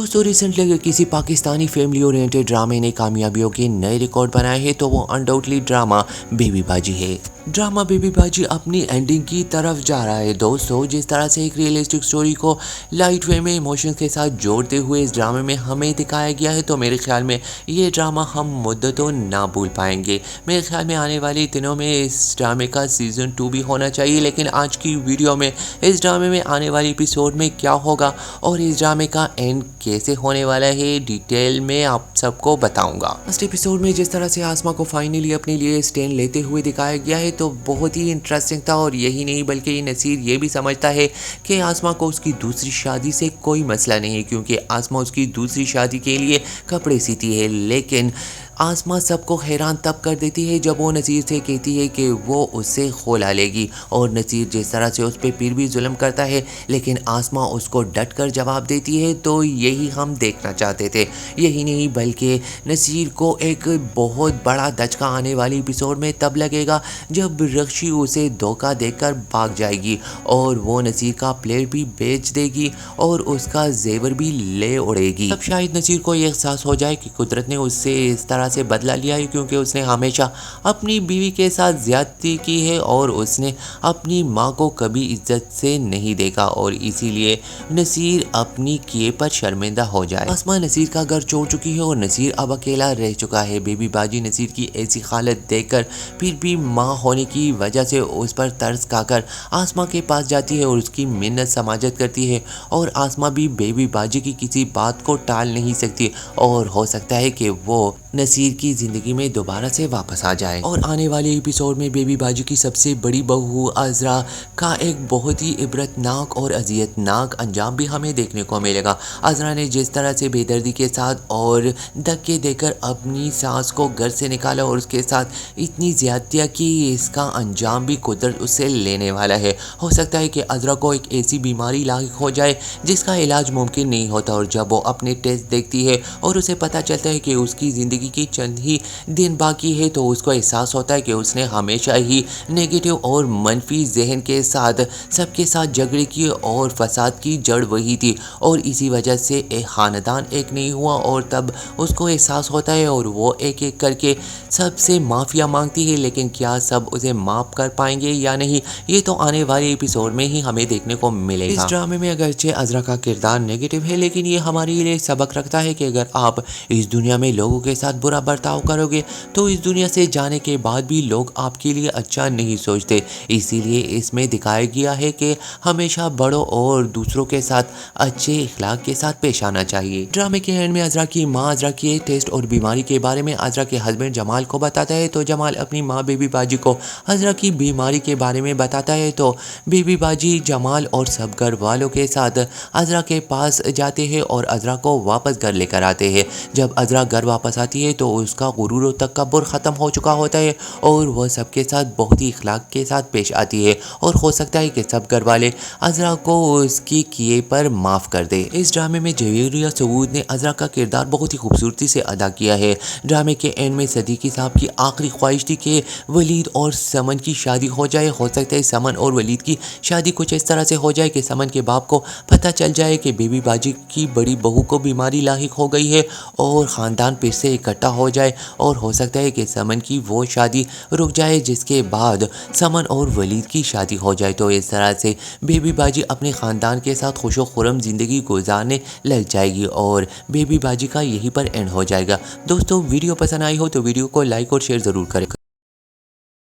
दोस्तों रिसेंटली अगर किसी पाकिस्तानी फैमिली ओरिएंटेड ड्रामे ने कामयाबियों के नए रिकॉर्ड बनाए हैं तो वो अनडाउटली ड्रामा बेबी बाजी है। ड्रामा बेबी बाजी अपनी एंडिंग की तरफ जा रहा है। दोस्तों जिस तरह से एक रियलिस्टिक स्टोरी को लाइट वे में इमोशंस के साथ जोड़ते हुए इस ड्रामे में हमें दिखाया गया है तो मेरे ख्याल में ये ड्रामा हम मुद्दतों ना भूल पाएंगे। मेरे ख्याल में आने वाले दिनों में इस ड्रामे का सीज़न 2 भी होना चाहिए। लेकिन आज की वीडियो में इस ड्रामे में आने वाले एपिसोड में क्या होगा और इस ड्रामे का एंड कैसे होने वाला है डिटेल में आप सबको बताऊंगा। फर्स्ट एपिसोड में जिस तरह से आसमा को फाइनली अपने लिए स्टैंड लेते हुए दिखाया गया है तो बहुत ही इंटरेस्टिंग था। और यही नहीं बल्कि नसीर ये भी समझता है कि आसमा को उसकी दूसरी शादी से कोई मसला नहीं है क्योंकि आसमा उसकी दूसरी शादी के लिए कपड़े सीती है। लेकिन आसमा सबको हैरान तब कर देती है जब वो नसीर से कहती है कि वो उससे खोला लेगी और नसीर जिस तरह से उस पर फिर भी जुल्म करता है लेकिन आसमा उसको डट कर जवाब देती है। तो यही हम देखना चाहते थे। यही नहीं बल्कि नसीर को एक बहुत बड़ा धचका आने वाली एपिसोड में तब लगेगा जब रक्षी उसे धोखा देकर भाग जाएगी और वो नसीर का प्लेट भी बेच देगी और उसका जेवर भी ले उड़ेगी। तब शायद नसीर को ये एहसास हो जाए कि कुदरत ने उससे इस तरह से बदला लिया है क्योंकि उसने हमेशा अपनी बीवी के साथ ज्यादती की है और उसने अपनी माँ को कभी इज्जत से नहीं देखा और इसीलिए नसीर अपनी किए पर शर्मिंदा हो जाए। आसमा नसीर का घर छोड़ चुकी है और नसीर अब अकेला रह चुका है। बेबी बाजी नसीर की ऐसी हालत देखकर फिर भी माँ होने की वजह से उस पर तरस खाकर आसमा के पास जाती है और उसकी मिन्नत समाजत करती है और आसमा भी बेबी बाजी की किसी बात को टाल नहीं सकती और हो सकता है कि वो नसीर की ज़िंदगी में दोबारा से वापस आ जाए। और आने वाले एपिसोड में बेबी बाजी की सबसे बड़ी बहू अज़रा का एक बहुत ही इबरतनाक और अजियतनाक अंजाम भी हमें देखने को मिलेगा। अज़रा ने जिस तरह से बेदर्दी के साथ और धक्के देकर अपनी सास को घर से निकाला और उसके साथ इतनी ज़्यादतियाँ की इसका अंजाम भी कुदरत उससे लेने वाला है। हो सकता है कि अज़रा को एक ऐसी बीमारी लाहिक हो जाए जिसका इलाज मुमकिन नहीं होता और जब वो अपने टेस्ट देखती है और उसे पता चलता है कि उसकी ज़िंदगी की चंद ही दिन बाकी है तो उसको एहसास होता है कि उसने हमेशा ही नेगेटिव और मनफी जहन के साथ सबके साथ झगड़े किए और फसाद की जड़ वही थी और इसी वजह से ख़ानदान एक नहीं हुआ और तब उसको एहसास होता है और वो एक एक करके सबसे माफ़िया मांगती है। लेकिन क्या सब उसे माफ़ कर पाएंगे या नहीं ये तो आने वाले एपिसोड में ही हमें देखने को मिलेगा। इस ड्रामे में अगरचे अज़रा का किरदार नेगेटिव है लेकिन ये हमारे लिए सबक रखता है कि अगर आप इस दुनिया में लोगों के साथ बुरा बर्ताव करोगे तो इस दुनिया से जाने के बाद भी लोग आपके लिए अच्छा नहीं सोचते। इसीलिए इसमें दिखाया गया है कि हमेशा बड़ों और दूसरों के साथ अच्छे इखलाक के साथ पेश आना चाहिए। ड्रामे के एंड में अज़रा की माँ अज़रा के टेस्ट और बीमारी के बारे में अज़रा के हस्बैंड जमाल को बताता है तो जमाल अपनी माँ बेबी बाजी को अज़रा की बीमारी के बारे में बताता है तो बेबी बाजी जमाल और सब घर वालों के साथ अज़रा के पास जाते हैं और अज़रा को वापस घर लेकर आते हैं। जब अज़रा घर वापस आती है तो उसका गुरूर और तकब्बुर ख़त्म हो चुका होता है और वह सबके साथ बहुत ही इखलाक के साथ पेश आती है और हो सकता है कि सब घर वाले अज़रा को उसकी किए पर माफ़ कर दे। इस ड्रामे में जवेरिया सऊद ने अज़रा का किरदार बहुत ही खूबसूरती से अदा किया है। ड्रामे के एंड में सदीकी साहब की आखिरी ख्वाहिश थी कि वलीद और समन की शादी हो जाए। हो सकता है समन और वलीद की शादी कुछ इस तरह से हो जाए कि समन के बाप को पता चल जाए कि बेबी बाजी की बड़ी बहू को बीमारी लाहिक हो गई है और ख़ानदान फिर से इकट्ठा हो जाए और हो सकता है कि समन की वो शादी रुक जाए जिसके बाद समन और वलीद की शादी हो जाए। तो इस तरह से बेबी बाजी अपने ख़ानदान के साथ खुशो खुरम ज़िंदगी गुजारने लग जाएगी और बेबी बाजी का यहीं पर एंड हो जाएगा। दोस्तों वीडियो पसंद आई हो तो वीडियो को लाइक और शेयर ज़रूर करें।